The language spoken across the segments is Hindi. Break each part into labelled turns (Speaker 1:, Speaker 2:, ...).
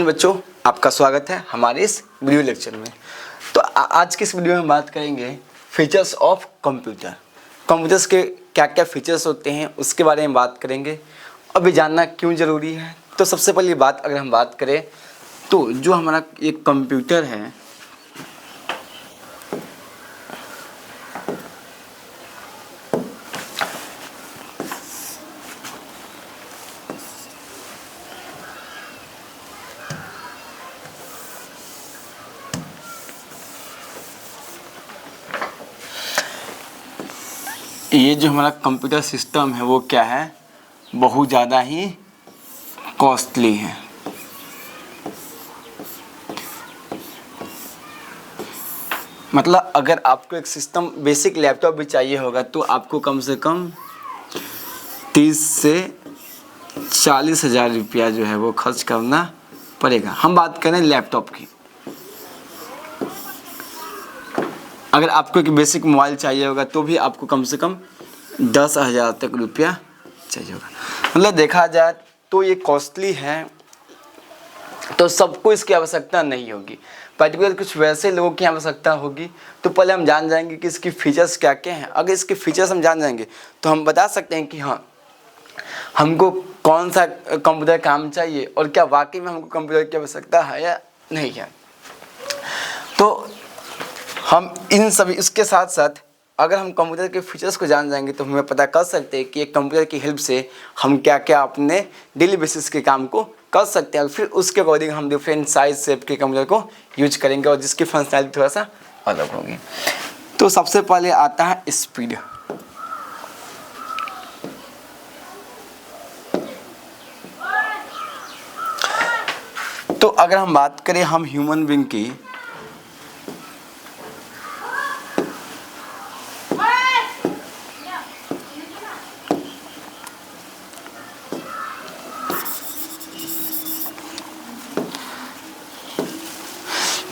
Speaker 1: बच्चों, आपका स्वागत है हमारे इस वीडियो लेक्चर में। तो आज के इस वीडियो में बात करेंगे फीचर्स ऑफ कंप्यूटर। कंप्यूटर्स के क्या क्या फीचर्स होते हैं उसके बारे में बात करेंगे। अभी जानना क्यों ज़रूरी है, तो सबसे पहली बात अगर हम बात करें तो जो हमारा एक कंप्यूटर है, ये जो हमारा कंप्यूटर सिस्टम है वो क्या है, बहुत ज़्यादा ही कॉस्टली है। मतलब अगर आपको एक सिस्टम बेसिक लैपटॉप भी चाहिए होगा तो आपको कम से कम 30 से 40 हज़ार रुपया जो है वो खर्च करना पड़ेगा। हम बात करें लैपटॉप की। अगर आपको एक बेसिक मोबाइल चाहिए होगा तो भी आपको कम से कम 10 हज़ार तक रुपया चाहिए होगा। मतलब देखा जाए तो ये कॉस्टली है, तो सबको इसकी आवश्यकता नहीं होगी। पर्टिकुलर कुछ वैसे लोगों की आवश्यकता होगी। तो पहले हम जान जाएंगे कि इसकी फ़ीचर्स क्या क्या हैं। अगर इसके फीचर्स हम जान जाएंगे तो हम बता सकते हैं कि हाँ, हमको कौन सा कंप्यूटर काम चाहिए और क्या वाकई में हमको कंप्यूटर की आवश्यकता है या नहीं है। तो हम इन सभी इसके साथ साथ अगर हम कंप्यूटर के फीचर्स को जान जाएंगे तो हमें पता कर सकते हैं कि एक कंप्यूटर की हेल्प से हम क्या क्या अपने डेली बेसिस के काम को कर सकते हैं। फिर उसके अकॉर्डिंग हम डिफरेंट साइज शेप के कंप्यूटर को यूज करेंगे और जिसकी फंक्शनैलिटी थोड़ा सा अलग होगी। तो सबसे पहले आता है स्पीड। तो अगर हम बात करें हम ह्यूमन बीइंग की,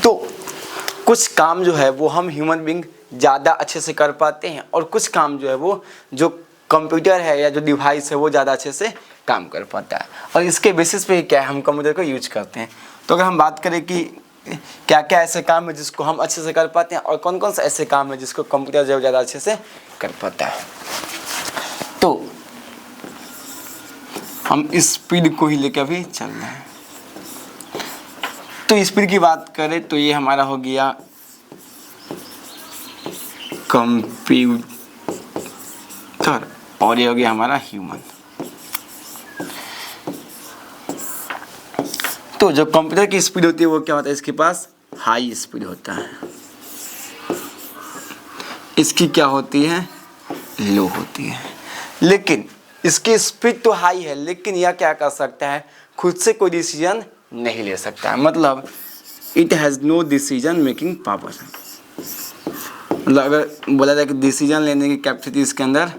Speaker 1: तो कुछ काम जो है वो हम ह्यूमन बीइंग ज़्यादा अच्छे से कर पाते हैं और कुछ काम जो है वो जो कंप्यूटर है या जो डिवाइस है वो ज़्यादा अच्छे से काम कर पाता है। और इसके बेसिस पे क्या है, हम कंप्यूटर को यूज करते हैं। तो अगर हम बात करें कि क्या क्या ऐसे काम है जिसको हम अच्छे से कर पाते हैं और कौन कौन सा ऐसे काम है जिसको कंप्यूटर जो ज़्यादा अच्छे से कर पाता है, तो हम स्पीड को ही लेकर भी चल रहे हैं। तो स्पीड की बात करें तो ये हमारा हो गया कंप्यूटर और ये हो गया हमारा ह्यूमन। तो जो कंप्यूटर की स्पीड होती है वो क्या होता है, इसके पास हाई स्पीड होता है। इसकी क्या होती है, लो होती है। लेकिन इसकी स्पीड तो हाई है लेकिन यह क्या कर सकता है, खुद से कोई डिसीजन नहीं ले सकता है। मतलब it has no decision making power. मतलब अगर बोला जाए कि डिसीजन लेने की कैपेसिटी इसके अंदर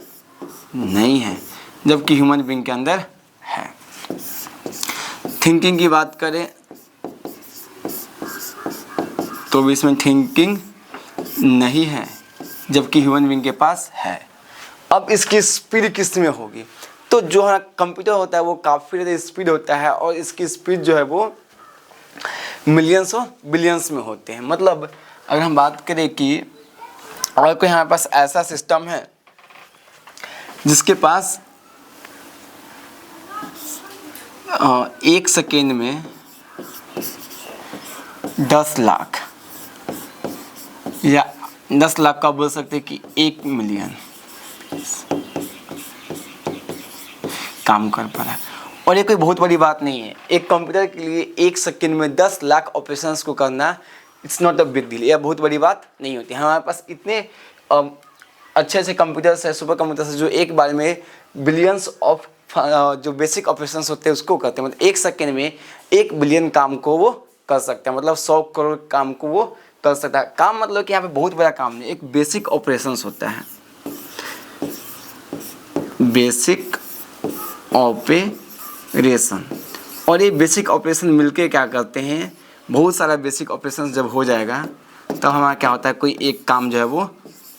Speaker 1: नहीं है, जबकि ह्यूमन बीइंग के अंदर है। थिंकिंग की बात करें तो भी इसमें थिंकिंग नहीं है, जबकि ह्यूमन बीइंग के पास है। अब इसकी स्पीड किस में होगी, तो जो हमारा कंप्यूटर होता है वो काफ़ी ज़्यादा स्पीड होता है और इसकी स्पीड जो है वो मिलियंस और बिलियंस में होते हैं। मतलब अगर हम बात करें कि अगर कोई हमारे पास ऐसा सिस्टम है जिसके पास 1 सेकेंड में 10 लाख या 10 लाख का बोल सकते हैं कि 1 मिलियन काम कर पा रहा है। और ये कोई बहुत बड़ी बात नहीं है। एक कंप्यूटर के लिए 1 सेकेंड में 10 लाख ऑपरेशंस को करना it's not a big deal. यह बहुत बड़ी बात नहीं होती। हमारे पास इतने अच्छे अच्छे कंप्यूटर्स है, सुपर कंप्यूटर्स है जो एक बार में बिलियंस ऑफ जो बेसिक ऑपरेशंस होते हैं उसको करते हैं। मतलब 1 सेकेंड में 1 बिलियन काम को वो कर सकते हैं। मतलब 100 करोड़ काम को वो कर सकता है। काम मतलब कि यहाँ पे बहुत बड़ा काम नहीं, एक बेसिक ऑपरेशंस होता है, बेसिक ऑपरेशन। और ये बेसिक ऑपरेशन मिलके क्या करते हैं, बहुत सारा बेसिक ऑपरेशन जब हो जाएगा तब हमारा क्या होता है, कोई एक काम जो है वो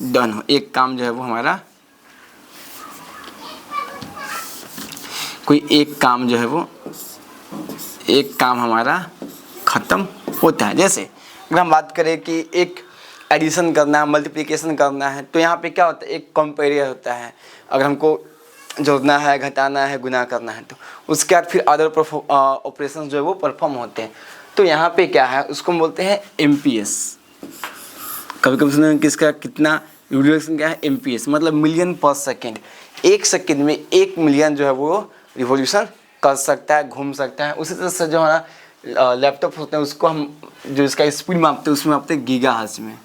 Speaker 1: डन हो, एक काम जो है वो हमारा कोई एक काम जो है वो एक काम हमारा ख़त्म होता है। जैसे अगर हम बात करें कि एक एडिशन करना है, मल्टीप्लिकेशन करना है, तो यहाँ पे क्या होता है, एक कंपेरियर होता है। अगर हमको जोड़ना है, घटाना है, गुना करना है, तो उसके बाद फिर अदर ऑपरेशन जो है वो परफॉर्म होते हैं। तो यहाँ पे क्या है, उसको हम बोलते हैं MPS। कभी कभी सुने किसका कितना रिवोल्यूशन क्या है, MPS मतलब मिलियन पर सेकेंड। एक सेकेंड में 1 मिलियन जो है वो रिवोल्यूशन कर सकता है, घूम सकता है। उसी तरह से जो हमारा लैपटॉप होते हैं उसको हम जो इसका स्पीड मापते हैं उसमें मापते हैं गीगाहर्ट्ज़ में।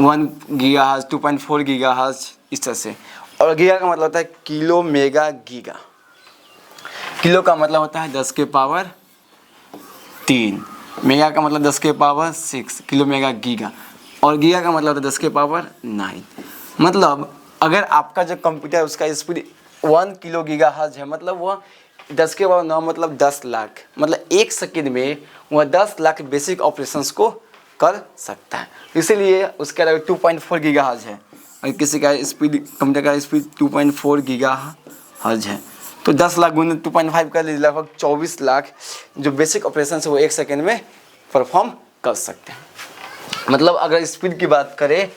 Speaker 1: 1 गीगाहर्ट्ज़, 2.4 गीगाहर्ट्ज़, इस तरह से। और गीगा का मतलब होता है किलो मेगा गीगा। किलो का मतलब होता है 10 के पावर 3, मेगा का मतलब 10 के पावर 6, किलो मेगा गीगा। और गीगा का मतलब होता है 10 के पावर 9। मतलब अगर आपका जो कंप्यूटर है उसका स्पीड 1 किलो गीगाहर्ट्ज़ है, मतलब वह 10 के पावर 9 मतलब 10 लाख, मतलब एक सेकंड में वह 10 लाख बेसिक ऑपरेशंस को कर सकता है। इसीलिए उसके अलावा 2.4 गीगाहर्ट्ज़ है। और किसी का स्पीड, कंप्यूटर का स्पीड 2.4 गीगाहर्ट्ज़ है, तो 10 लाख गुने 2.5 कर लीजिए, लगभग 24 लाख जो बेसिक ऑपरेशन है वो एक सेकेंड में परफॉर्म कर सकते हैं। मतलब अगर स्पीड की बात करें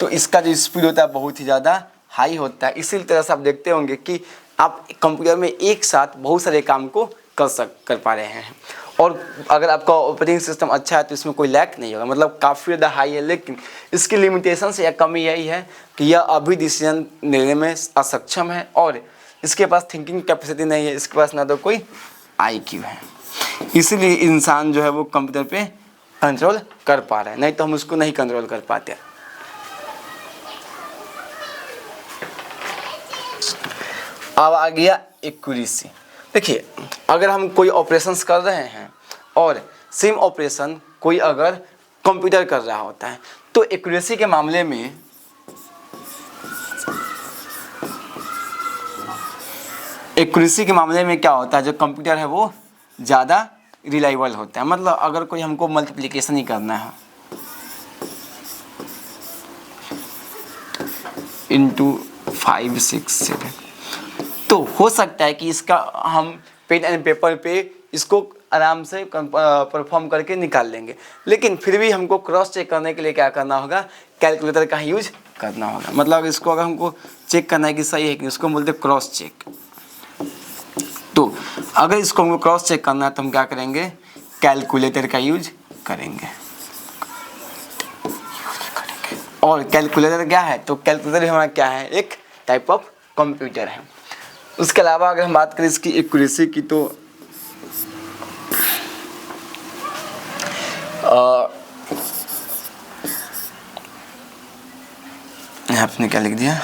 Speaker 1: तो इसका जो स्पीड होता है बहुत ही ज़्यादा हाई होता है। इसी तरह से आप देखते होंगे कि आप कंप्यूटर में एक साथ बहुत सारे काम को कर पा रहे हैं। और अगर आपका ऑपरेटिंग सिस्टम अच्छा है तो इसमें कोई लैग नहीं होगा, मतलब काफ़ी ज़्यादा हाई है। लेकिन इसकी लिमिटेशंस या कमी यही है कि यह अभी डिसीजन लेने में असक्षम है और इसके पास थिंकिंग कैपेसिटी नहीं है, इसके पास ना तो कोई IQ है। इसीलिए इंसान जो है वो कंप्यूटर पे कंट्रोल कर पा रहा है, नहीं तो हम उसको नहीं कंट्रोल कर पाते। अब आ गया एक्यूरेसी। देखिए, अगर हम कोई ऑपरेशंस कर रहे हैं और सेम ऑपरेशन कोई अगर कंप्यूटर कर रहा होता है तो एक्यूरेसी के मामले में क्या होता है, जो कंप्यूटर है वो ज़्यादा रिलायबल होता है। मतलब अगर कोई हमको मल्टीप्लिकेशन ही करना है इंटू 5, 6, 7, तो हो सकता है कि इसका हम पेन एंड पेपर पे इसको आराम से परफॉर्म करके निकाल लेंगे। लेकिन फिर भी हमको क्रॉस चेक करने के लिए क्या करना होगा, कैलकुलेटर का यूज करना होगा। मतलब इसको अगर हमको चेक करना है कि सही है कि उसको हम बोलते हैं क्रॉस चेक। तो अगर इसको हमको क्रॉस चेक करना है तो हम क्या करेंगे, कैलकुलेटर का यूज करेंगे। और कैलकुलेटर क्या है, तो कैलकुलेटर हमारा क्या है, एक टाइप ऑफ कंप्यूटर है। उसके अलावा अगर हम बात करें इसकी एक्यूरेसी की तो आपने क्या लिख दिया,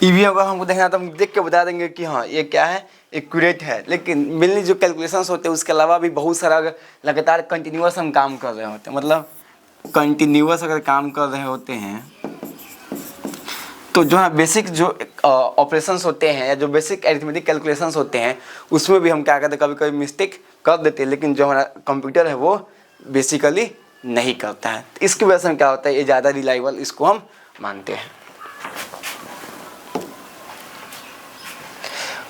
Speaker 1: ईवीएम अगर हमको देखना तो हम देख के बता देंगे कि हाँ ये क्या है, एक्यूरेट है। लेकिन मेनली जो कैलकुलेशंस होते हैं उसके अलावा भी बहुत सारा लगातार कंटिन्यूअस हम काम कर रहे होते हैं, मतलब कंटिन्यूअस अगर काम कर रहे होते हैं तो जो है बेसिक जो ऑपरेशंस होते हैं या जो बेसिक अरिथमेटिक कैलकुलेशंस होते हैं उसमें भी हम क्या करते हैं, कभी कभी मिस्टेक कर देते हैं। लेकिन जो हमारा कंप्यूटर है वो बेसिकली नहीं करता है। इसकी वजह से क्या होता है, ये ज़्यादा रिलायबल इसको हम मानते हैं।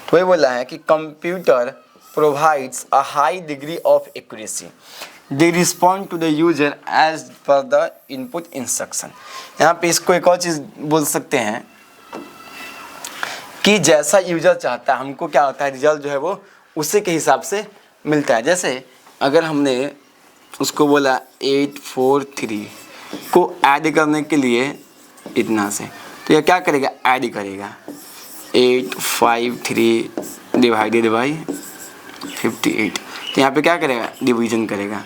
Speaker 1: तो ये बोला है कि computer provides a high degree of accuracy, they respond to the user as per the input instruction. यहाँ पे इसको एक और चीज़ बोल सकते हैं कि जैसा यूजर चाहता है हमको क्या होता है, रिजल्ट जो है वो उसी के हिसाब से मिलता है। जैसे अगर हमने उसको बोला 843 को ऐड करने के लिए इतना से, तो यह क्या करेगा, ऐड करेगा 853 डिवाइडेड बाई 58। तो यहाँ पे क्या करेगा, डिवीजन करेगा।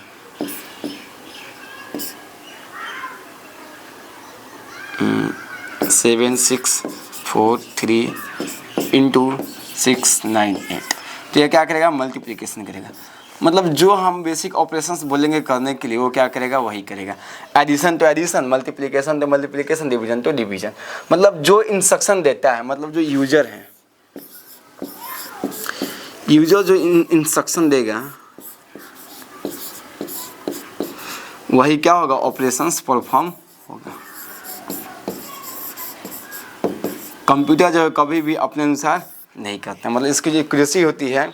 Speaker 1: 7643 इंटू 698, तो यह क्या करेगा, मल्टीप्लिकेशन करेगा। मतलब जो हम बेसिक ऑपरेशंस बोलेंगे करने के लिए वो क्या करेगा, वही करेगा। एडिशन तो एडिशन, मल्टीप्लिकेशन तो मल्टीप्लिकेशन, डिवीजन तो डिवीजन। मतलब जो इंस्ट्रक्शन देता है, मतलब जो यूजर है, यूजर जो इंस्ट्रक्शन देगा वही क्या होगा, ऑपरेशंस परफॉर्म होगा। कंप्यूटर जो है कभी भी अपने अनुसार नहीं करता, मतलब इसकी जो एक्यूरेसी होती है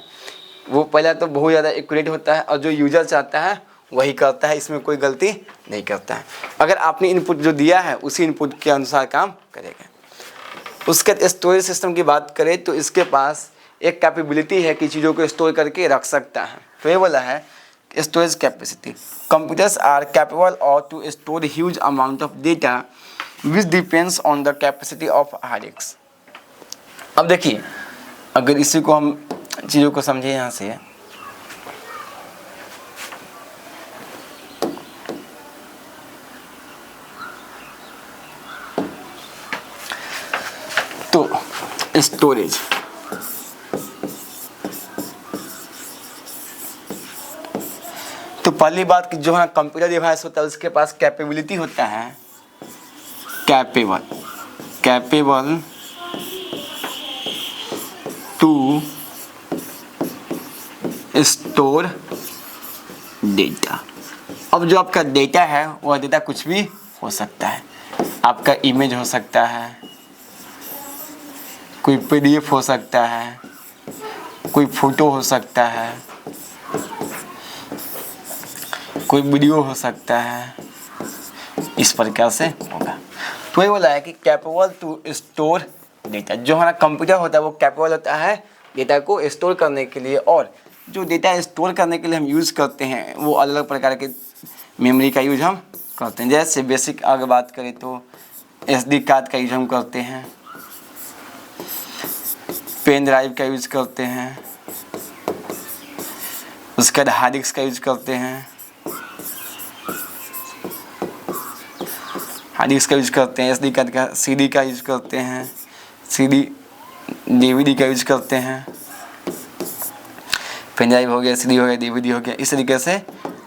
Speaker 1: वो पहला तो बहुत ज़्यादा एक्यूरेट होता है और जो यूजर चाहता है वही करता है, इसमें कोई गलती नहीं करता है। अगर आपने इनपुट जो दिया है उसी इनपुट के अनुसार काम करेगा। उसके स्टोरेज सिस्टम की बात करें तो इसके पास एक कैपेबिलिटी है कि चीज़ों को स्टोर करके रख सकता है। तो ये बोला है storage capacity, computers are capable और to store huge amount of data which depends on the capacity of hard disk. अब देखिए अगर इसी को हम चीज़ों को समझे यहाँ से, तो स्टोरेज तो पहली बात कि जो है कंप्यूटर डिवाइस होता है उसके पास कैपेबिलिटी होता है, कैपेबल टू स्टोर डेटा। अब जो आपका डेटा है वह डेटा कुछ भी हो सकता है, आपका इमेज हो सकता है, कोई पीडीएफ हो सकता है, कोई फोटो हो सकता है, कोई वीडियो हो सकता है, इस प्रकार से होगा। तो ये बोला है कि कैपेबल टू स्टोर डेटा, जो हमारा कंप्यूटर होता है वो कैपेबल होता है डेटा को स्टोर करने के लिए, और जो डेटा स्टोर करने के लिए हम यूज़ करते हैं वो अलग अलग प्रकार के मेमोरी का यूज हम करते हैं। जैसे बेसिक अगर बात करें तो एसडी कार्ड का यूज हम करते हैं, पेन ड्राइव का यूज करते हैं, उसके बाद हार्ड डिस्क का यूज करते हैं, हार्ड डिस्क का यूज करते हैं, एसडी कार्ड का, सीडी का यूज करते हैं, सीडी डीवीडी का यूज करते हैं, पेन ड्राइव हो गया, सीडी हो गया, डीवीडी हो गया, इस तरीके से।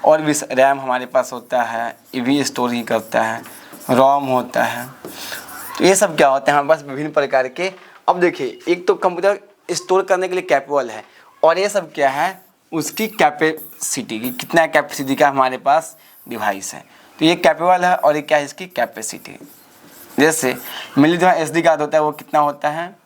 Speaker 1: और भी रैम हमारे पास होता है, ये भी स्टोर ही करता है, रोम होता है। तो ये सब क्या होता है हमारे पास विभिन्न प्रकार के। अब देखिए एक तो कंप्यूटर स्टोर करने के लिए कैपेबल है, और ये सब क्या है उसकी कैपेसिटी की, कितना कैपेसिटी का हमारे पास डिवाइस है। तो ये कैपेबल है और ये क्या है इसकी कैपेसिटी। जैसे मेनली जो एसडी कार्ड होता है वो कितना होता है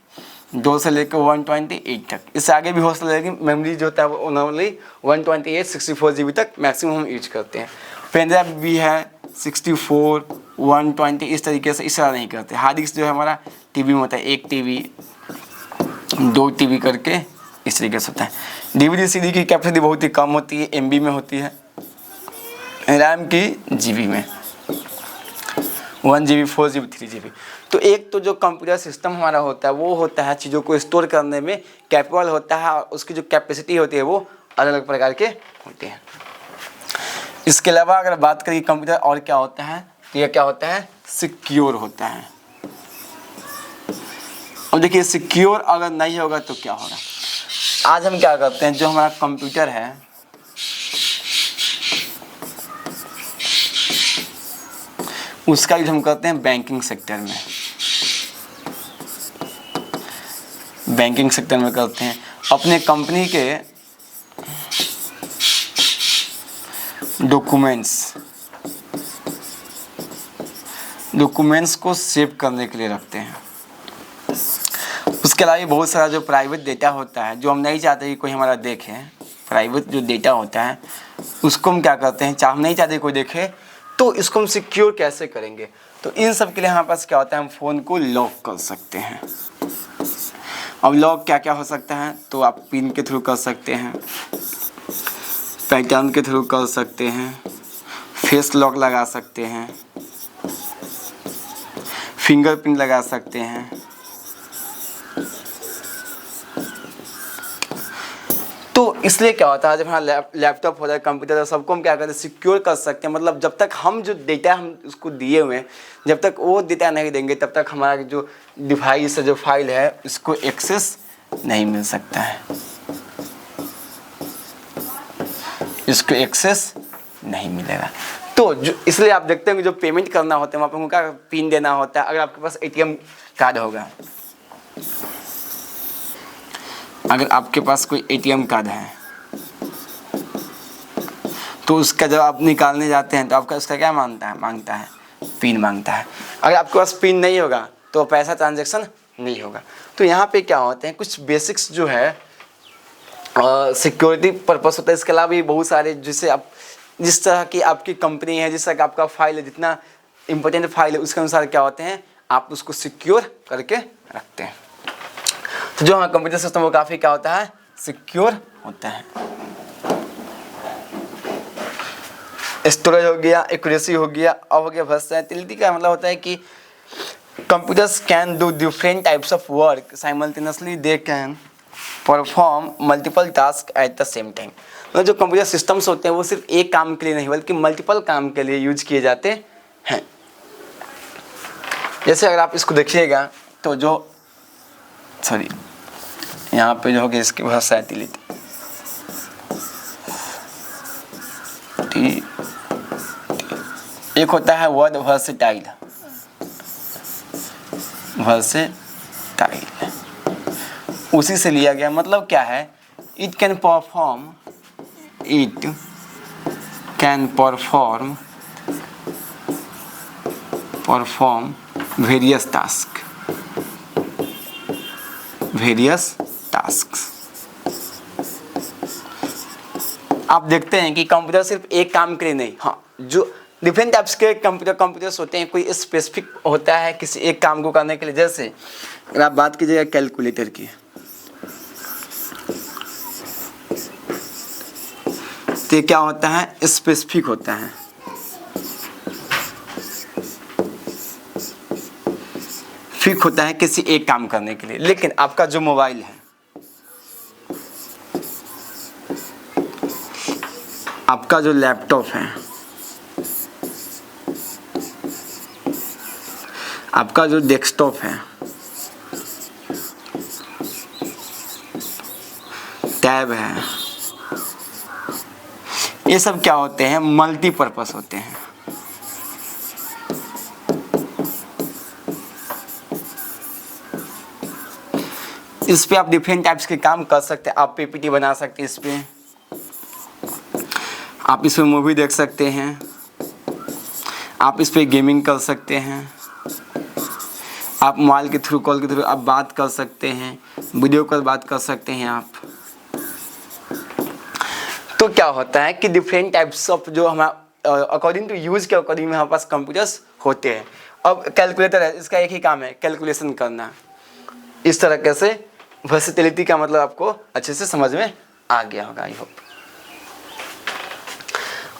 Speaker 1: 2 से लेकर 128 तक, इससे आगे भी हो सकता है, लेकिन मेमोरी जो होता है वो नॉर्मली 128 64 GB तक मैक्सिमम हम यूज करते हैं। पेन ड्राइव भी है 64 120 इस तरीके से, इस तरह नहीं करते। हार्ड डिस्क जो है हमारा टीवी में होता है, 1 TB 2 TB करके इस तरीके से होता है। डीवीडी सीडी की कैपेसिटी बहुत ही कम होती है, MB में होती है, रैम की GB में 1 GB 4 GB 3 GB। तो एक तो जो कंप्यूटर सिस्टम हमारा होता है वो होता है चीज़ों को स्टोर करने में कैपेबल होता है, और उसकी जो कैपेसिटी होती है वो अलग अलग प्रकार के होते हैं। इसके अलावा अगर बात करें कंप्यूटर और क्या होता है तो यह क्या होता है सिक्योर होता है। अब देखिए सिक्योर अगर नहीं होगा तो क्या होगा। आज हम क्या करते हैं, जो हमारा कंप्यूटर है उसका यूज हम करते हैं बैंकिंग सेक्टर में, बैंकिंग सेक्टर में करते हैं। अपने कंपनी के डॉक्यूमेंट्स को सेव करने के लिए रखते हैं। उसके अलावा बहुत सारा जो प्राइवेट डेटा होता है जो हम नहीं चाहते कि कोई हमारा देखे, प्राइवेट जो डेटा होता है उसको हम क्या करते हैं, हम नहीं चाहते कोई देखे, तो इसको हम सिक्योर कैसे करेंगे। तो इन सब के लिए हमारे पास क्या होता है, हम फ़ोन को लॉक कर सकते हैं। अब लॉक क्या क्या हो सकता है, तो आप पिन के थ्रू कर सकते हैं, पैटर्न के थ्रू कर सकते हैं, फेस लॉक लगा सकते हैं, फिंगरप्रिंट लगा सकते हैं। तो इसलिए क्या होता है जब हमारा लैपटॉप होता है, कंप्यूटर, सबको हम क्या करते हैं सिक्योर कर सकते हैं। मतलब जब तक हम जो डेटा हम उसको दिए हुए हैं, जब तक वो डेटा नहीं देंगे तब तक हमारा जो डिवाइस है, जो फाइल है, इसको एक्सेस नहीं मिल सकता है, इसको एक्सेस नहीं मिलेगा। तो जो इसलिए आप देखते हैं कि जो पेमेंट करना होता है वहाँ पर उनका पिन देना होता है। अगर आपके पास ATM कार्ड होगा, अगर आपके पास कोई ATM कार्ड है तो उसका जब आप निकालने जाते हैं तो आपका उसका क्या मांगता है पिन मांगता है। अगर आपके पास पिन नहीं होगा तो पैसा ट्रांजैक्शन नहीं होगा। तो यहाँ पे क्या होते हैं कुछ बेसिक्स जो है सिक्योरिटी पर्पस होता है। इसके अलावा भी बहुत सारे जिससे आप जिस तरह की आपकी कंपनी है, जिस तरह का आपका फाइल है, जितना इंपॉर्टेंट फाइल है उसके अनुसार क्या होते हैं आप उसको सिक्योर करके रखते हैं। तो जो हमारा कंप्यूटर सिस्टम वो काफ़ी क्या होता है सिक्योर होता है। स्टोरेज हो गया, एक्यूरेसी हो गया, अब हो गया वर्सेटिलिटी का मतलब होता है कि computers can do different types of work simultaneously, they can perform multiple task at the same time. मतलब जो कंप्यूटर सिस्टम्स होते हैं वो सिर्फ एक काम के लिए नहीं बल्कि मल्टीपल काम के लिए यूज किए जाते हैं। जैसे अगर आप इसको देखिएगा तो जो यहाँ पे जो होगी इसकी वर्सेटिलिटी एक होता है वर्ड वर्सेटाइल, उसी से लिया गया। मतलब क्या है it can perform various task. आप देखते हैं कि कंप्यूटर सिर्फ एक काम के लिए नहीं, हाँ जो डिफरेंट टाइप्स के कंप्यूटर्स होते हैं, कोई स्पेसिफिक होता है किसी एक काम को करने के लिए। जैसे अगर आप बात कीजिएगा कैलकुलेटर की, तो ये क्या होता है स्पेसिफिक होता है। फिक होता है किसी एक काम करने के लिए। लेकिन आपका जो मोबाइल है, आपका जो लैपटॉप है, आपका जो डेस्कटॉप है, टैब है, ये सब क्या होते हैं मल्टीपर्पस होते हैं। इस पे आप डिफरेंट टाइप्स के काम कर सकते हैं। आप पीपीटी बना सकते हैं इस पे, आप इस पे मूवी देख सकते हैं, आप इस पे गेमिंग कर सकते हैं, आप मोबाइल के थ्रू कॉल के थ्रू आप बात कर सकते हैं, वीडियो कॉल बात कर सकते हैं आप। तो क्या होता है कि डिफरेंट टाइप्स ऑफ जो हमारा अकॉर्डिंग टू यूज के अकॉर्डिंग में हमारे पास कंप्यूटर्स होते हैं। अब कैलकुलेटर है, इसका एक ही काम है कैलकुलेशन करना। इस तरह से वर्सेटिलिटी का मतलब आपको अच्छे से समझ में आ गया होगा आई होप।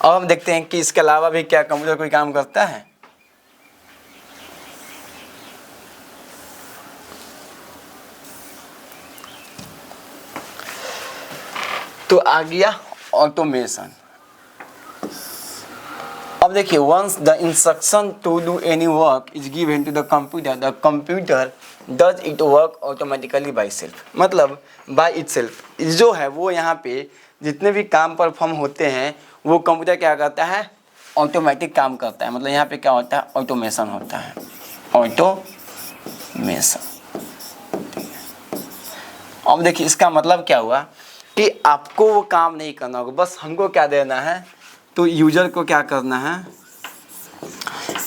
Speaker 1: अब हम देखते हैं कि इसके अलावा भी क्या कंप्यूटर कोई काम करता है। तो आ गया ऑटोमेशन। अब देखिए once the instruction to do any work is given to the computer does it work automatically by self. मतलब बाई इट सेल्फ जो है वो यहाँ पे जितने भी काम परफॉर्म होते हैं वो कंप्यूटर क्या करता है ऑटोमेटिक काम करता है। मतलब यहाँ पे क्या होता है ऑटोमेशन होता है, ऑटोमेशन। अब देखिए इसका मतलब क्या हुआ कि आपको वो काम नहीं करना होगा, बस हमको क्या देना है तो यूजर को क्या करना है,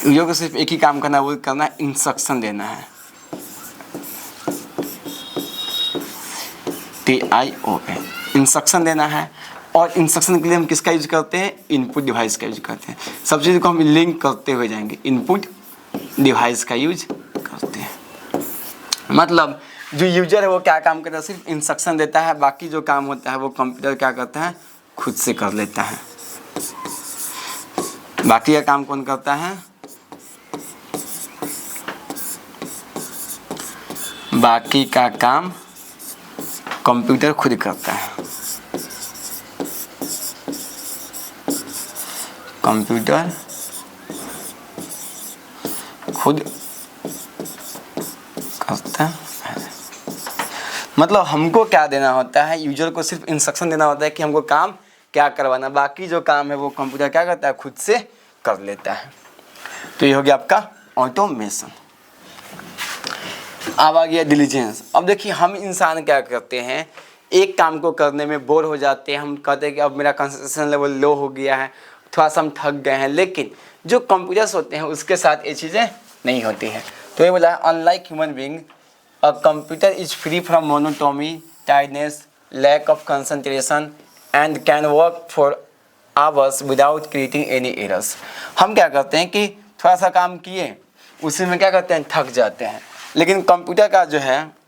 Speaker 1: यूजर को सिर्फ एक ही काम करना है, वो करना है इंस्ट्रक्शन देना है। TION इंस्ट्रक्शन देना है। और इंस्ट्रक्शन के लिए हम किसका यूज करते हैं इनपुट डिवाइस का यूज करते हैं। सब चीज़ को हम लिंक करते हुए जाएंगे, इनपुट डिवाइस का यूज करते हैं। मतलब जो यूजर है वो क्या काम करता है सिर्फ इंस्ट्रक्शन देता है, बाकी जो काम होता है वो कंप्यूटर क्या करता है खुद से कर लेता है। बाकी का काम कौन करता है, बाकी का काम कंप्यूटर खुद करता है, कंप्यूटर खुद करता है। मतलब हमको क्या देना होता है यूजर को सिर्फ इंस्ट्रक्शन देना होता है कि हमको काम क्या करवाना, बाकी जो काम है वो कंप्यूटर क्या करता है खुद से कर लेता है। तो ये हो गया आपका ऑटोमेशन। अब आ गया डिलीजेंस। अब देखिए हम इंसान क्या करते हैं एक काम को करने में बोर हो जाते हैं, हम कहते हैं कि अब मेरा कंसंट्रेशन लेवल लो हो गया है, थोड़ा सा हम थक गए हैं, लेकिन जो कंप्यूटर्स होते हैं उसके साथ ये चीज़ें नहीं होती हैं। तो ये बोला unlike human being a computer is free from monotony, tiredness, lack of concentration and can work for hours without creating any errors. हम क्या करते हैं कि थोड़ा सा काम किए, उसी में क्या करते हैं, थक जाते हैं। लेकिन कंप्यूटर का जो है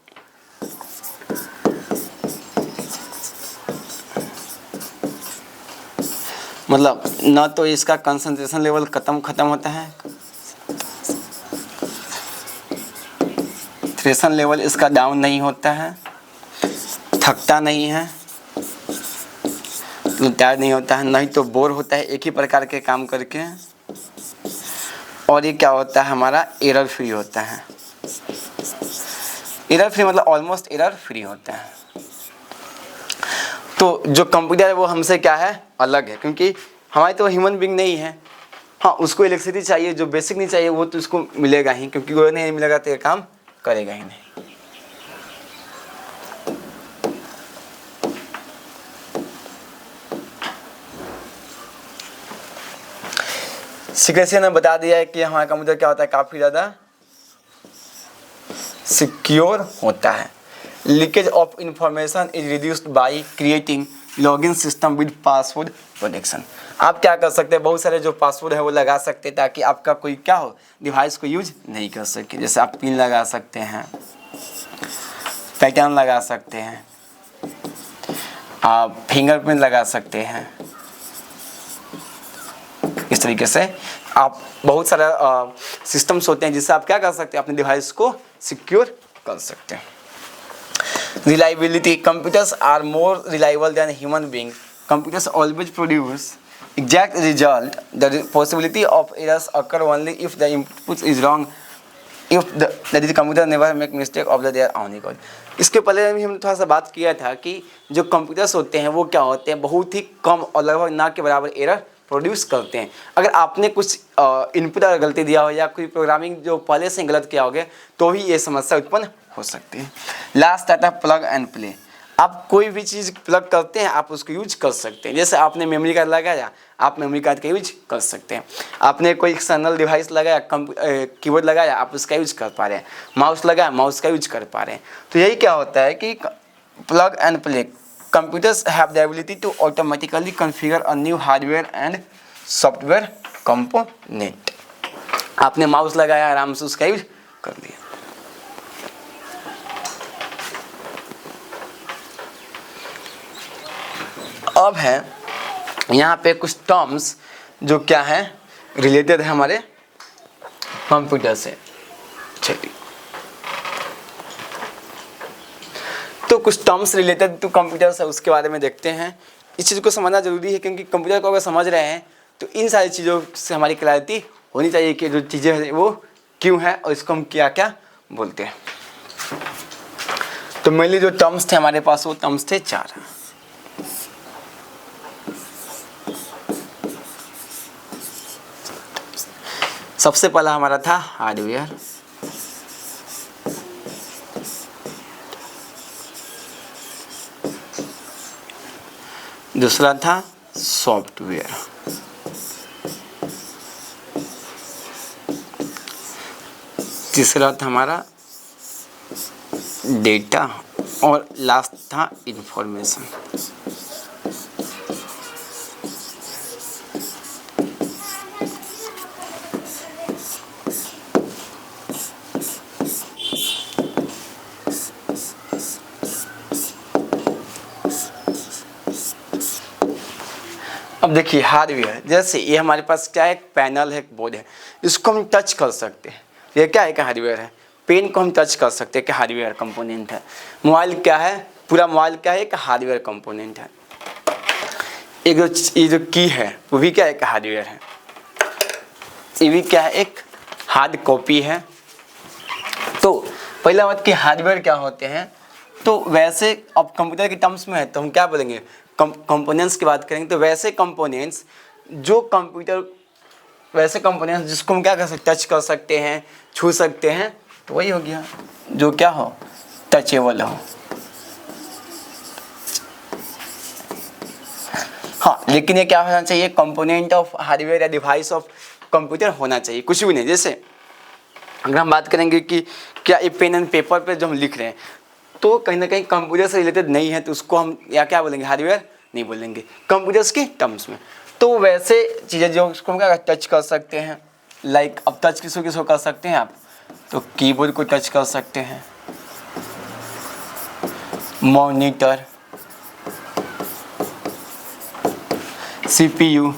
Speaker 1: मतलब ना तो इसका कंसंट्रेशन लेवल ख़त्म होता है, कंसंट्रेशन लेवल इसका डाउन नहीं होता है, थकता नहीं है, टायर्ड नहीं होता है, नहीं तो बोर होता है एक ही प्रकार के काम करके, और ये क्या होता है हमारा एरर फ्री होता है। एरर फ्री मतलब ऑलमोस्ट एरर फ्री होता है। तो जो कंप्यूटर है वो हमसे क्या है, अलग है, क्योंकि हमारे तो ह्यूमन बीइंग नहीं है। हाँ, उसको इलेक्ट्रिसिटी चाहिए, जो बेसिक नहीं चाहिए वो तो उसको मिलेगा ही, क्योंकि वो नहीं मिलेगा तो ये काम करेगा ही नहीं। सिक्योरिटी ने बता दिया है कि हमारा कंप्यूटर क्या होता है, काफ़ी ज़्यादा सिक्योर होता है। Leakage of information is reduced by creating login system with password protection. आप क्या कर सकते हैं, बहुत सारे जो पासवर्ड है वो लगा सकते हैं ताकि आपका कोई क्या हो, डिवाइस को यूज नहीं कर सके। जैसे आप पिन लगा सकते हैं, पैटर्न लगा सकते हैं, आप फिंगरप्रिंट लगा सकते हैं। इस तरीके से आप बहुत सारा सिस्टम्स होते हैं जिससे आप क्या कर सकते हैं, अपने डिवाइस को सिक्योर कर सकते हैं। Reliability, computers are more reliable than human being. Computers always produce exact result. The possibility of errors occur only if the input is wrong, if the computer never make mistake of their own code. इसके पहले भी हम थोड़ा सा बात किया था कि जो कंप्यूटर्स होते हैं वो क्या होते हैं, बहुत ही कम और लगभग ना के बराबर एरर प्रोड्यूस करते हैं। अगर आपने कुछ इनपुट अगर गलती दिया हो या कोई प्रोग्रामिंग जो पहले से गलत किया होगा तो ही ये समस्या उत्पन्न हो सकती है। लास्ट आता है प्लग एंड प्ले। आप कोई भी चीज़ प्लग करते हैं आप उसको यूज कर सकते हैं। जैसे आपने मेमोरी कार्ड लगाया, आप मेमोरी कार्ड का यूज कर सकते हैं। आपने कोई एक्सटर्नल डिवाइस लगाया, कीबोर्ड लगाया, आप उसका यूज कर पा रहे हैं। माउस लगाया, माउस का यूज कर पा रहे हैं। तो यही क्या होता है कि plug and play, computers have the ability to automatically configure a new hardware and software component. आपने माउस लगाया, आराम से उसका यूज कर लिया। अब है यहाँ पे कुछ टर्म्स जो क्या है, रिलेटेड है हमारे कंप्यूटर से। चलिए, तो कुछ टर्म्स रिलेटेड टू कंप्यूटर है उसके बारे में देखते हैं। इस चीज़ को समझना जरूरी है क्योंकि कंप्यूटर को अगर समझ रहे हैं तो इन सारी चीज़ों से हमारी क्लैरिटी होनी चाहिए कि जो चीज़ें हैं वो क्यों है और इसको हम क्या क्या बोलते हैं। तो मेनली जो टर्म्स थे हमारे पास वो टर्म्स थे 4। सबसे पहला हमारा था हार्डवेयर, दूसरा था सॉफ्टवेयर, तीसरा था हमारा डेटा और लास्ट था इंफॉर्मेशन। अब देखिए हार्डवेयर, जैसे ये हमारे पास क्या है, एक पैनल है, एक बोर्ड है, इसको हम टच कर सकते हैं। ये क्या है, हार्डवेयर है। पेन को हम टच कर सकते हैं कि हार्डवेयर कंपोनेंट है। मोबाइल क्या है, पूरा मोबाइल क्या है, एक हार्डवेयर कंपोनेंट है। एक ये जो की है वो भी क्या है, एक हार्डवेयर है। ये भी क्या है, एक हार्ड कॉपी है। तो पहला बात कि हार्डवेयर क्या होते हैं, तो वैसे अब कंप्यूटर के टर्म्स में है तो हम क्या बोलेंगे, कंपोनेंट्स की बात करेंगे तो वैसे कंपोनेंट्स जो कंप्यूटर, वैसे कंपोनेंट्स जिसको हम क्या कर सकते, टच कर सकते हैं, छू सकते हैं, तो वही हो गया जो क्या हो, टचेबल हो। हाँ, लेकिन ये क्या होना चाहिए, कंपोनेंट ऑफ हार्डवेयर या डिवाइस ऑफ कंप्यूटर होना चाहिए, कुछ भी नहीं। जैसे अगर हम बात करेंगे कि क्या ये पेन एंड पेपर पे जो हम लिख रहे हैं तो कहीं ना कहीं कंप्यूटर से रिलेटेड नहीं है, तो उसको हम या क्या बोलेंगे, हार्डवेयर नहीं बोलेंगे, कंप्यूटर्स के टर्म्स में। तो वैसे चीज़ें जो उसको हम क्या टच कर सकते हैं, लाइक अब टच किसको कर सकते हैं आप, तो कीबोर्ड को टच कर सकते हैं, मॉनिटर, CPU,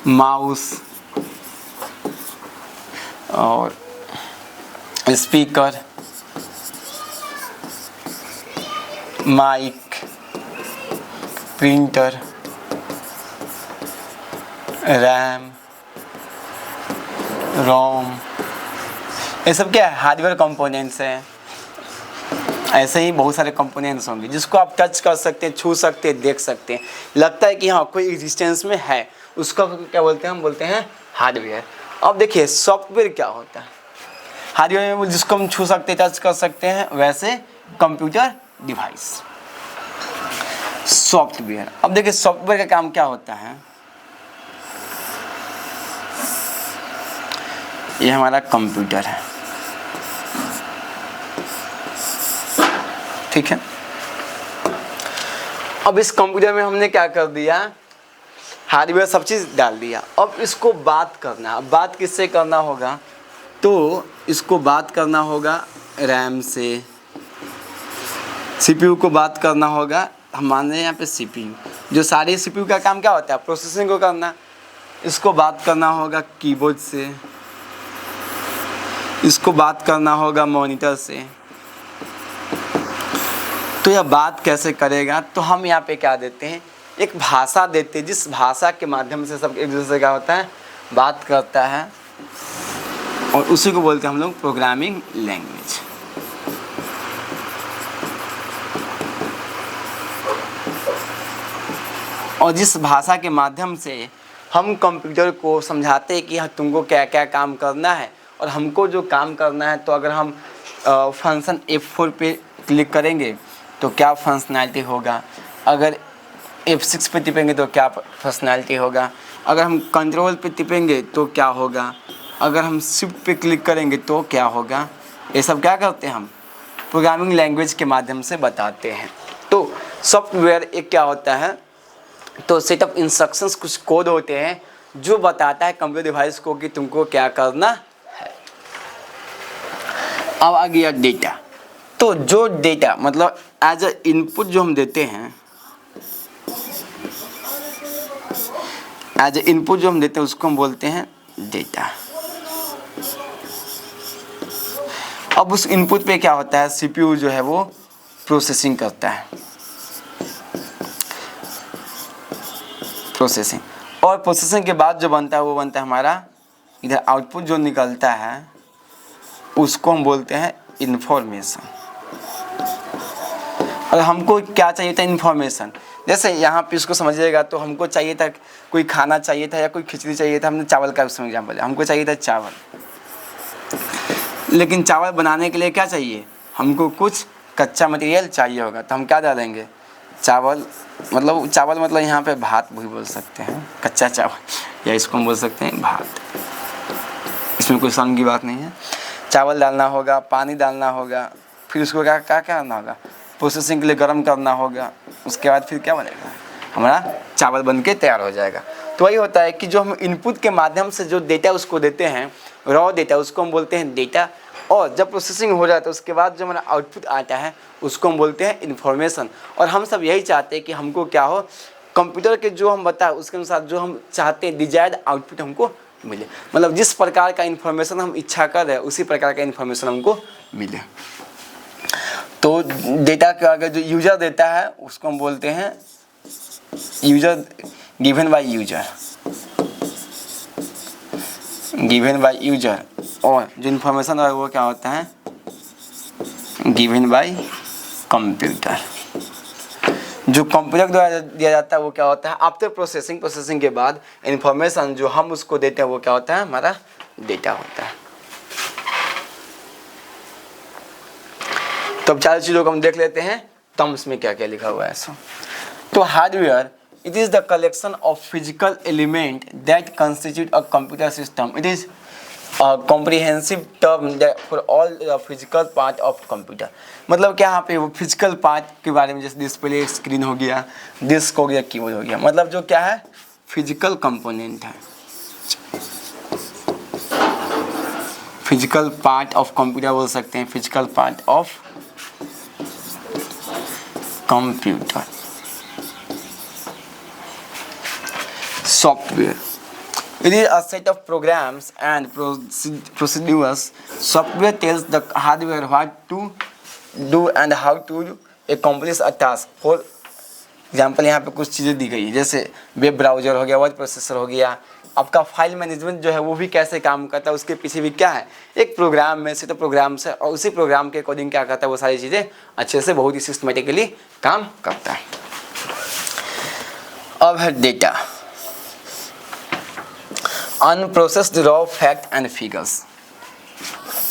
Speaker 1: माउस और स्पीकर, माइक, प्रिंटर, रैम, रोम, ये सब क्या है, हार्डवेयर कंपोनेंट्स हैं। ऐसे ही बहुत सारे कंपोनेंट्स होंगे जिसको आप टच कर सकते हैं, छू सकते हैं, देख सकते हैं, लगता है कि हाँ कोई एग्जिस्टेंस में है, उसका क्या बोलते हैं, हम बोलते हैं हार्डवेयर। अब देखिए सॉफ्टवेयर क्या होता है, हार्डवेयर में जिसको हम छू सकते हैं, टच कर सकते हैं, वैसे कंप्यूटर डिवाइस सॉफ्टवेयर। अब देखिए सॉफ्टवेयर का काम क्या होता है, ये हमारा कंप्यूटर है, ठीक है। अब इस कंप्यूटर में हमने क्या कर दिया, हार्डवेयर सब चीज़ डाल दिया। अब इसको बात करना, अब बात किससे करना होगा, तो इसको बात करना होगा रैम से, CPU को बात करना होगा, हम मान रहे हैं यहाँ पे CPU, जो सारे CPU का काम क्या होता है, प्रोसेसिंग को करना। इसको बात करना होगा कीबोर्ड से, इसको बात करना होगा मॉनिटर से। तो यह बात कैसे करेगा, तो हम यहाँ पे क्या देते हैं, एक भाषा देते हैं, जिस भाषा के माध्यम से सब एक दूसरे से क्या होता है, बात करता है, और उसी को बोलते हैं हम लोग प्रोग्रामिंग लैंग्वेज। और जिस भाषा के माध्यम से हम कंप्यूटर को समझाते हैं कि हाँ तुमको क्या क्या काम करना है, और हमको जो काम करना है, तो अगर हम फंक्शन F4 पे क्लिक करेंगे तो क्या फंक्शनैलिटी होगा, अगर F6 पे टिपेंगे तो क्या फंक्शनैलिटी होगा, अगर हम कंट्रोल पे टिपेंगे तो क्या होगा, अगर हम शिफ्ट पे क्लिक करेंगे तो क्या होगा, ये सब क्या करते हैं हम प्रोग्रामिंग लैंग्वेज के माध्यम से बताते हैं। तो सॉफ्टवेयर एक क्या होता है, तो सेट ऑफ इंस्ट्रक्शंस, कुछ कोड होते हैं जो बताता है कंप्यूटर डिवाइस को कि तुमको क्या करना है। अब आ गया डेटा, तो जो डेटा मतलब एज अ इनपुट जो हम देते हैं, एज अ इनपुट जो हम देते हैं उसको हम बोलते हैं डेटा। अब उस इनपुट पे क्या होता है, CPU जो है वो प्रोसेसिंग करता है, प्रोसेसिंग, और प्रोसेसिंग के बाद जो बनता है वो बनता है हमारा, इधर आउटपुट जो निकलता है उसको हम बोलते हैं इंफॉर्मेशन। और हमको क्या चाहिए था, इंफॉर्मेशन। जैसे यहाँ पे इसको समझिएगा, तो हमको चाहिए था कोई खाना चाहिए था या कोई खिचड़ी चाहिए था, हमने चावल का उसमें एग्जाम्पल है, हमको चाहिए था चावल, लेकिन चावल बनाने के लिए क्या चाहिए, हमको कुछ कच्चा मटेरियल चाहिए होगा, तो हम क्या डालेंगे, चावल मतलब यहाँ पे भात भी बोल सकते हैं, कच्चा चावल, या इसको हम बोल सकते हैं भात, इसमें कोई शर्म की बात नहीं है। चावल डालना होगा, पानी डालना होगा, फिर उसको क्या क्या करना होगा, प्रोसेसिंग के लिए गर्म करना होगा, उसके बाद फिर क्या बनेगा, हमारा चावल बन के तैयार हो जाएगा। तो वही होता है कि जो हम इनपुट के माध्यम से जो डेटा उसको देते हैं, रॉ डेटा, उसको हम बोलते हैं डेटा, और जब प्रोसेसिंग हो जाता है उसके बाद जो हमारा आउटपुट आता है उसको हम बोलते हैं इन्फॉर्मेशन। और हम सब यही चाहते हैं कि हमको क्या हो, कंप्यूटर के जो हम बताए उसके अनुसार जो हम चाहते हैं डिजायर्ड आउटपुट हमको मिले, मतलब जिस प्रकार का इन्फॉर्मेशन हम इच्छा कर रहे हैं उसी प्रकार का इन्फॉर्मेशन हमको मिले। तो डेटा का अगर जो यूजर देता है उसको हम बोलते हैं user, given by user, given by user, और जो इन्फॉर्मेशन है वो क्या होता है, गिवन बाय कंप्यूटर। जो कंप्यूटर द्वारा दिया जाता है वो क्या होता है, आफ्टर प्रोसेसिंग, प्रोसेसिंग के बाद इन्फॉर्मेशन जो हम उसको देते हैं वो क्या होता है, हमारा डेटा होता है। तो अब चार चीज़ों को हम देख लेते हैं टर्म्स में क्या क्या लिखा हुआ है। तो hardware It is the collection of physical element that constitute a computer system. It is a comprehensive term that for all the physical part of computer. मतलब क्या यहाँ पे वो फिजिकल पार्ट के बारे में, जैसे डिस्प्ले, स्क्रीन हो गया, डिस्क हो गया, कीबोर्ड हो गया, मतलब जो क्या है फिजिकल कंपोनेंट है, फिजिकल पार्ट ऑफ कंप्यूटर बोल सकते हैं, physical part of computer. Software. It is a set of programs and procedures. Software tells the hardware what to do and how to accomplish a task. For example, यहाँ पे कुछ चीज़ें दी गई है, जैसे वेब ब्राउजर हो गया, वर्ड प्रोसेसर हो गया, आपका फाइल मैनेजमेंट जो है वो भी कैसे काम करता है, उसके पीछे भी क्या है एक प्रोग्राम में से तो प्रोग्राम्स है, और उसी प्रोग्राम के अकॉर्डिंग क्या करता है वो सारी चीज़ें अच्छे से बहुत ही सिस्टमेटिकली काम करता है. अब है data. Unprocessed raw fact and figures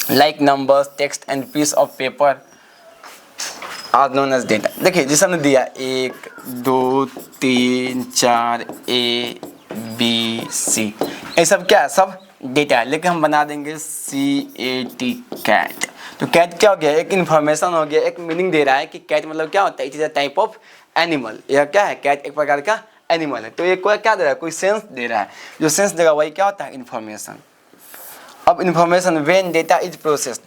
Speaker 1: like numbers, text and piece of paper are known as data. देखिए जिसे हमने दिया 1 2 3 4 A B C, ये सब क्या है, सब डेटा है, लेकिन हम बना देंगे CAT कैट. तो कैट क्या हो गया, एक इन्फॉर्मेशन हो गया, एक मीनिंग दे रहा है कि कैट मतलब क्या होता है, it is a type of animal. यह क्या है, कैट एक प्रकार का एनिमल है. तो ये कोई क्या दे रहा है, कोई सेंस दे रहा है, जो सेंस देगा वही क्या होता है इन्फॉर्मेशन. अब information when data is processed.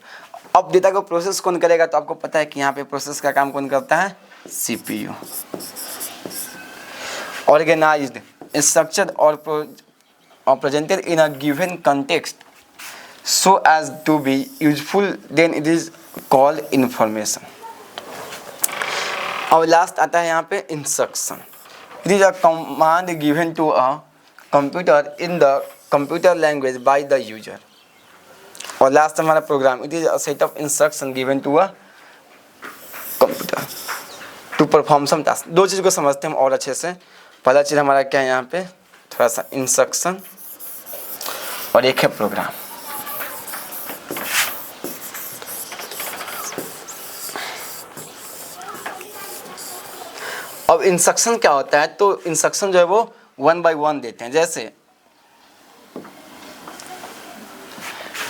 Speaker 1: अब डेटा को प्रोसेस कौन करेगा, तो आपको पता है कि यहाँ पे प्रोसेस का काम कौन करता है, CPU. ऑर्गेनाइज्ड, स्ट्रक्चर्ड और presented in a given context so as to be useful, then it is called information. और लास्ट आता है यहाँ पे instruction. It is a command given to a computer in the computer language by the user. और लास्ट हमारा programme. It is a set of instruction given to a computer to perform some task. दो चीज़ को समझते हैं हम और अच्छे से. पहला चीज़ हमारा क्या है यहाँ पे, थोड़ा सा इंस्ट्रक्शन, और एक है प्रोग्राम. अब इंस्ट्रक्शन क्या होता है, तो इंस्ट्रक्शन जो है वो 1 by 1 देते हैं. जैसे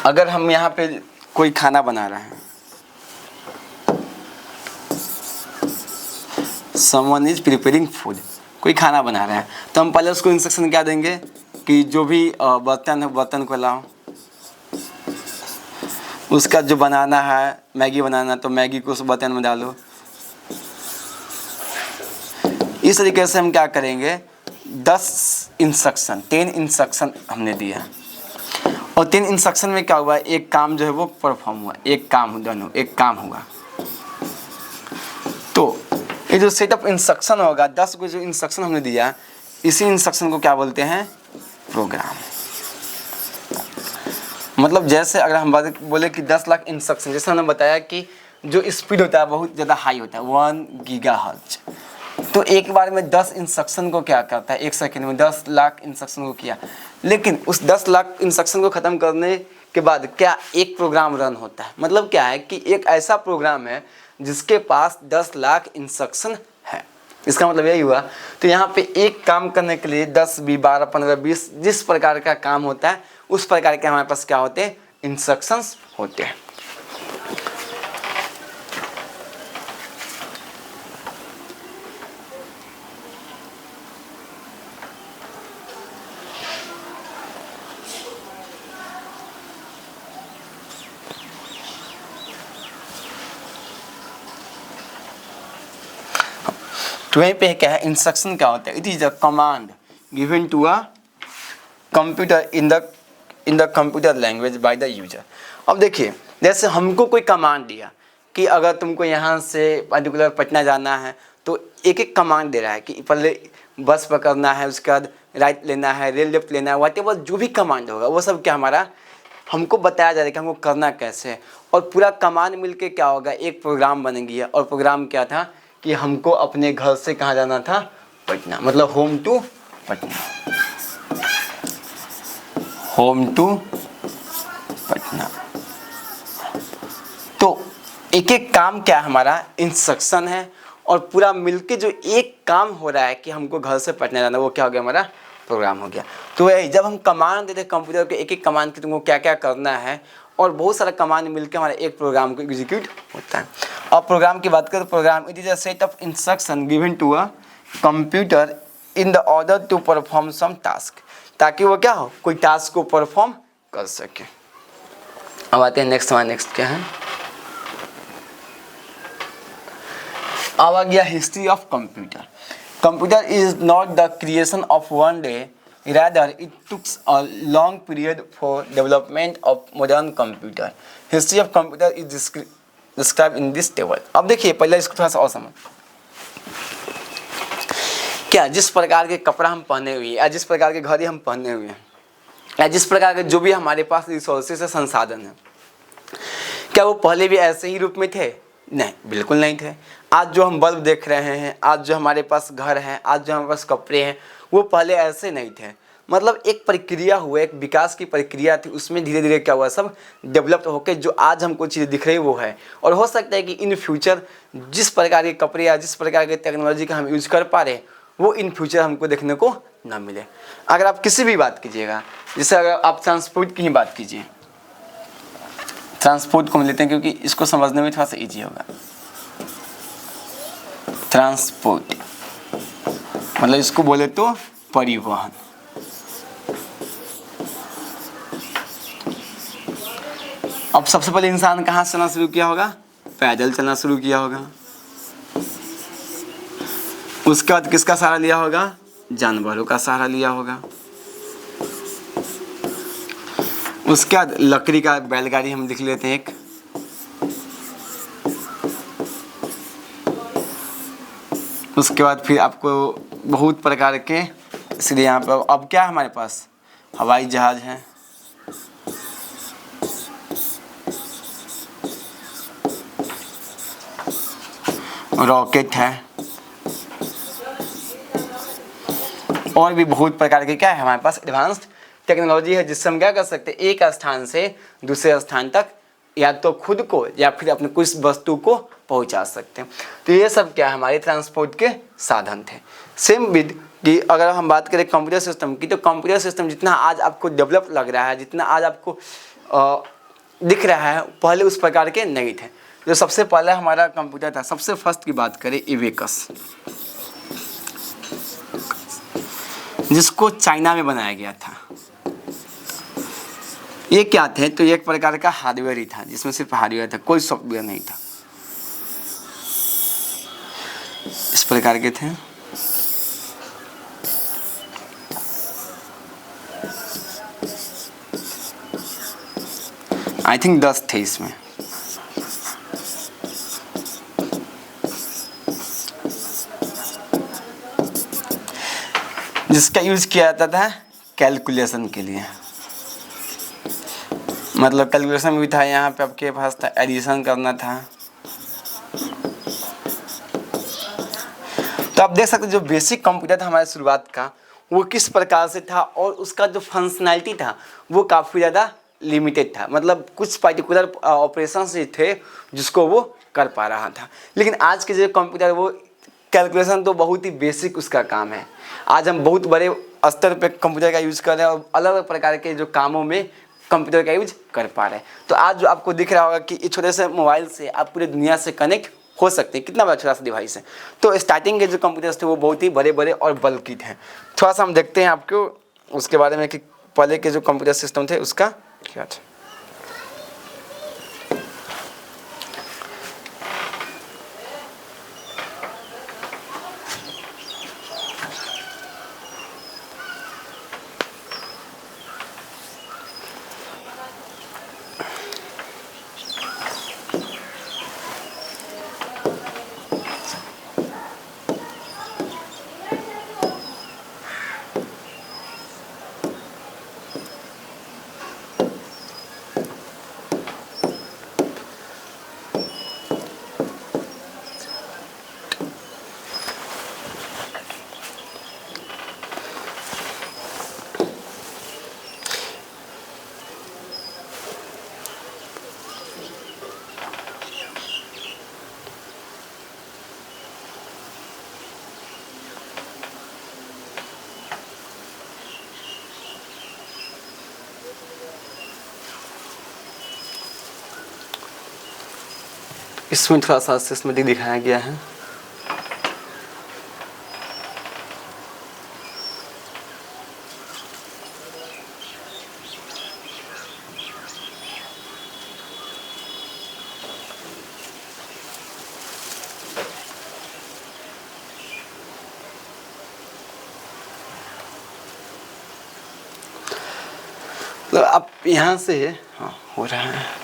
Speaker 1: अगर हम यहाँ पे कोई खाना बना रहे हैं, someone is preparing food, कोई खाना बना रहा है, तो हम पहले उसको इंस्ट्रक्शन क्या देंगे कि जो भी बर्तन है बर्तन को लाओ, उसका जो बनाना है मैगी बनाना, तो मैगी को उस बर्तन में डालो. इस तरीके से हम क्या करेंगे, 10 इंस्ट्रक्शन 10 इंस्ट्रक्शन हमने दिया, और 3 इंस्ट्रक्शन में क्या हुआ, एक काम जो है वो परफॉर्म हुआ, एक काम दोनों एक काम हुआ. तो ये जो सेट ऑफ इंस्ट्रक्शन होगा, 10 को जो इंस्ट्रक्शन हमने दिया, इसी इंस्ट्रक्शन को क्या बोलते हैं, प्रोग्राम. मतलब जैसे अगर हम बात बोले कि 10 लाख इंस्ट्रक्शन, जैसे हमने बताया कि जो स्पीड होता है बहुत ज़्यादा हाई होता है 1 गीगाहर्ट्ज, तो एक बार में 10 इंस्ट्रक्शन को क्या करता है, एक सेकंड में 10 लाख इंस्ट्रक्शन को किया. लेकिन उस 10 लाख इंस्ट्रक्शन को ख़त्म करने के बाद क्या एक प्रोग्राम रन होता है. मतलब क्या है कि एक ऐसा प्रोग्राम है जिसके पास 10 लाख इंस्ट्रक्शन है. इसका मतलब यही हुआ. तो यहाँ पे एक काम करने के लिए 10 20 12 15 20 जिस प्रकार का काम होता है उस प्रकार के हमारे पास क्या होते हैं, इंस्ट्रक्शंस होते हैं. तो वहीं पे क्या है, इंस्ट्रक्शन क्या होता है, it is a command given to a computer in the computer language by the user. अब देखिए जैसे हमको कोई कमांड दिया कि अगर तुमको यहाँ से पर्टिकुलर पटना जाना है, तो एक एक कमांड दे रहा है कि पहले बस पकड़ना है, उसके बाद राइट लेना है, रेल लेफ्ट लेना है, व्हाटएवर जो भी कमांड होगा वो सब क्या हमारा हमको बताया जा रहा है कि हमको करना कैसे है. और पूरा कमांड मिलके क्या होगा, एक प्रोग्राम बनेगी. और प्रोग्राम क्या था कि हमको अपने घर से कहाँ जाना था, पटना, मतलब home to Patna, home to Patna. तो एक एक काम क्या हमारा इंस्ट्रक्शन है, और पूरा मिलके जो एक काम हो रहा है कि हमको घर से पढ़ने जाना, वो क्या हो गया, हमारा प्रोग्राम हो गया। तो जब हम कमांड देते हैं कंप्यूटर के, एक एक कमांड की तुमको क्या क्या करना है, और बहुत सारा कमांड मिलकर हमारे एक प्रोग्राम को एग्जीक्यूट होता है। अब प्रोग्राम की बात करें तो program it is a set of instruction given to a computer in the order to perform some task, ताकि वो क्या हो, कोई टास्क को परफॉर्म कर सके। अब आते हैं नेक्स्ट, हमारा नेक्स्ट क्या है, अब आ गया history of computer. Computer is not the creation of one day, rather it took a long period for development of modern computer. History of computer is described in this table. अब देखिए पहले इसको थोड़ा सा और समझ, क्या जिस प्रकार के कपड़ा हम पहने हुए हैं, या जिस प्रकार के घड़ी हम पहने हुए हैं, या जिस प्रकार के जो भी हमारे पास रिसोर्सेस है, संसाधन है, क्या वो पहले भी ऐसे ही रूप में थे? नहीं, बिल्कुल नहीं थे। आज जो हम बल्ब देख रहे हैं, आज जो हमारे पास घर है, आज जो हमारे पास कपड़े हैं, वो पहले ऐसे नहीं थे। मतलब एक प्रक्रिया हुआ, एक विकास की प्रक्रिया थी, उसमें धीरे धीरे क्या हुआ, सब डेवलप होकर जो आज हमको चीज़ें दिख रही है वो है। और हो सकता है कि इन फ्यूचर जिस प्रकार के कपड़े या जिस प्रकार के टेक्नोलॉजी का हम यूज कर पा रहे हैं, वो इन फ्यूचर हमको देखने को ना मिले। अगर आप किसी भी बात कीजिएगा, जैसे अगर आप ट्रांसपोर्ट की ही बात कीजिए, ट्रांसपोर्ट को हम लेते हैं क्योंकि इसको समझने में थोड़ा सा ईजी होगा। ट्रांसपोर्ट मतलब इसको बोले तो परिवहन। अब सबसे पहले इंसान कहाँ से चलना शुरू किया होगा? पैदल चलना शुरू किया होगा। उसके बाद किसका सहारा लिया होगा? जानवरों का सहारा लिया होगा। उसके बाद लकड़ी का बैलगाड़ी हम लिख लेते हैं एक। उसके बाद फिर आपको बहुत प्रकार के, इसलिए यहाँ पर अब क्या है हमारे पास? हवाई जहाज है, रॉकेट है, और भी बहुत प्रकार के क्या है हमारे पास एडवांस्ड टेक्नोलॉजी है, जिससे हम क्या कर सकते हैं, एक स्थान से दूसरे स्थान तक या तो खुद को या फिर अपने कुछ वस्तु को पहुंचा सकते हैं। तो ये सब क्या है, हमारे ट्रांसपोर्ट के साधन थे। सेम विद कि अगर हम बात करें कंप्यूटर सिस्टम की, तो कंप्यूटर सिस्टम जितना आज आपको डेवलप लग रहा है, जितना आज आपको दिख रहा है, पहले उस प्रकार के नहीं थे। जो सबसे पहला हमारा कंप्यूटर था, सबसे फर्स्ट की बात करें, एबेकस, जिसको चाइना में बनाया गया था। ये क्या थे? तो एक प्रकार का हार्डवेयर ही था, जिसमें सिर्फ हार्डवेयर था, कोई सॉफ्टवेयर नहीं था। इस प्रकार के थे। आई थिंक 10 थे इसमें। जिसका यूज किया जाता था कैलकुलेशन के लिए, मतलब कैलकुलेशन भी था। यहाँ पे आपके पास था एडिशन करना था। तो आप देख सकते जो बेसिक कंप्यूटर था हमारे शुरुआत का, वो किस प्रकार से था, और उसका जो फंक्शनैलिटी था वो काफ़ी ज़्यादा लिमिटेड था। मतलब कुछ पर्टिकुलर ऑपरेशंस ही थे जिसको वो कर पा रहा था। लेकिन आज के जो कंप्यूटर, वो कैलकुलेशन तो बहुत ही बेसिक उसका काम है। आज हम बहुत बड़े स्तर पे कंप्यूटर का यूज़ कर रहे हैं और अलग अलग प्रकार के जो कामों में कंप्यूटर का यूज कर पा रहे हैं। तो आज जो आपको दिख रहा होगा कि इस छोटे से मोबाइल से आप पूरे दुनिया से कनेक्ट हो सकते हैं। कितना बड़ा छोटा सा डिवाइस है। तो स्टार्टिंग के जो कंप्यूटर्स थे वो बहुत ही बड़े बड़े और बल्कि थे। थोड़ा सा हम देखते हैं आपको उसके बारे में कि पहले के जो कंप्यूटर सिस्टम थे उसका क्या था। इसमें थोड़ा सा सिस्टमेटिक दिखाया गया है। तो अब यहाँ से हाँ हो रहा है।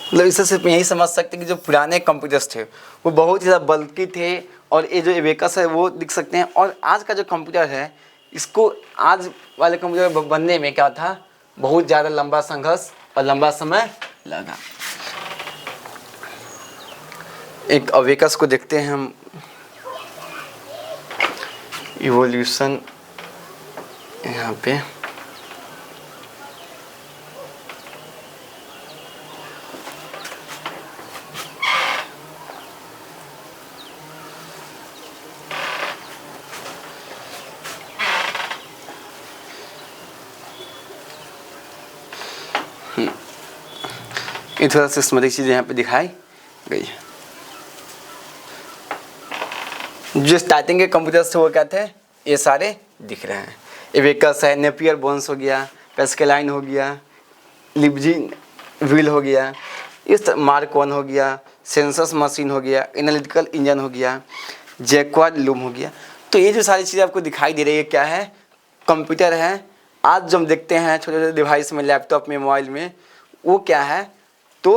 Speaker 1: मतलब इससे सिर्फ यही समझ सकते हैं कि जो पुराने कंप्यूटर्स थे वो बहुत ही ज़्यादा बल्कि थे, और ये जो एबेकस है वो दिख सकते हैं। और आज का जो कंप्यूटर है, इसको आज वाले कंप्यूटर बनने में क्या था, बहुत ज़्यादा लंबा संघर्ष और लंबा समय लगा। एक एबेकस को देखते हैं हम, इवोल्यूशन यहाँ पे। ये थोड़ा सिस्टमेटिक चीज़ यहाँ पे दिखाई गई है। जो स्टार्टिंग के कंप्यूटर्स थे वो क्या थे, ये सारे दिख रहे हैं। एबेकस है, नेपियर बोन्स हो गया, पैस्केलाइन हो गया, लिबजिन व्हील हो गया, इस मार्क 1 हो गया, सेंसस मशीन हो गया, एनालिटिकल इंजन हो गया, जैक्वाड लूम हो गया। तो ये जो सारी चीज़ें आपको दिखाई दे रही है क्या है, कंप्यूटर है। आज जो हम देखते हैं छोटे छोटे डिवाइस में, लैपटॉप में, मोबाइल में, वो क्या है, तो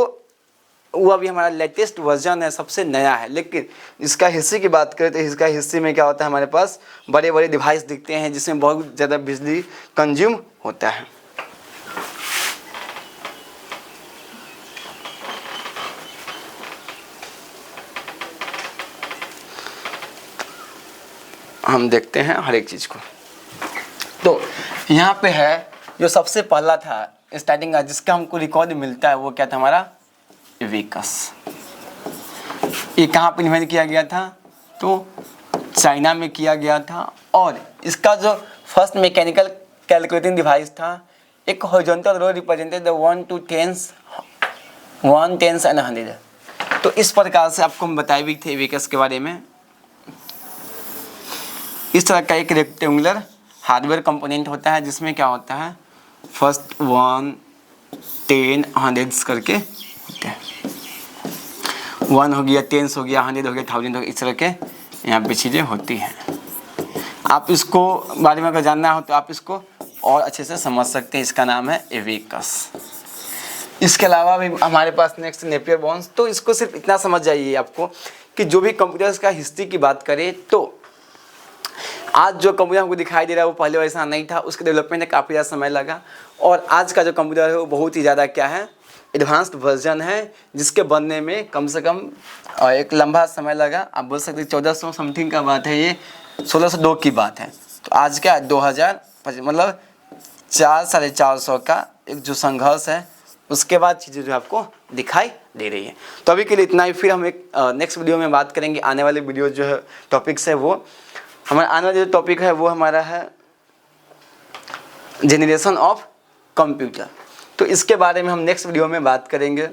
Speaker 1: वो अभी हमारा लेटेस्ट वर्जन है, सबसे नया है। लेकिन इसका हिस्से की बात करें तो इसका हिस्से में क्या होता है, हमारे पास बड़े बड़े डिवाइस दिखते हैं जिसमें बहुत ज़्यादा बिजली कंज्यूम होता है। हम देखते हैं हर एक चीज़ को। तो यहाँ पे है जो सबसे पहला था स्टार्टिंग का, जिसका हमको रिकॉर्ड मिलता है, वो क्या था, हमारा एबेकस। ये कहाँ पर इन्वेंट किया गया था, तो चाइना में किया गया था। और इसका जो फर्स्ट मैकेनिकल कैलकुलेटिंग डिवाइस था, एक horizontal row represented the 1 to 10s, 1 10s and 100। तो इस प्रकार से आपको हम बताए भी थे एबेकस के बारे में। इस तरह का एक रेक्टेंगुलर हार्डवेयर कंपोनेंट होता है जिसमें क्या होता है, फर्स्ट 1 10 100 करके होते हैं। 1 हो गया, 10 हो गया, 100 हो गया, 1000 हो गया, इस तरह के यहाँ पे चीज़ें होती हैं। आप इसको बारे में अगर जानना हो तो आप इसको और अच्छे से समझ सकते हैं। इसका नाम है एबेकस। इसके अलावा भी हमारे पास नेक्स्ट नेपियर बोन्स। तो इसको सिर्फ इतना समझ जाइए आपको कि जो भी कंप्यूटर्स का हिस्ट्री की बात करें, तो आज जो कंप्यूटर हमको दिखाई दे रहा है वो पहले वैसा नहीं था। उसके डेवलपमेंट में काफ़ी ज़्यादा समय लगा, और आज का जो कंप्यूटर है वो बहुत ही ज़्यादा क्या है, एडवांस्ड वर्जन है, जिसके बनने में कम से कम एक लंबा समय लगा। आप बोल सकते हैं 1400 समथिंग का बात है, ये 1602 की बात है। तो आज क्या 2025, मतलब 400-450 का एक जो संघर्ष है, उसके बाद चीज़ें जो आपको दिखाई दे रही है। तो अभी के लिए इतना ही। फिर हम एक नेक्स्ट वीडियो में बात करेंगे। आने वाले वीडियो जो है टॉपिक्स है, वो हमारा आने वाला जो टॉपिक है वो हमारा है जनरेशन ऑफ कंप्यूटर। तो इसके बारे में हम नेक्स्ट वीडियो में बात करेंगे।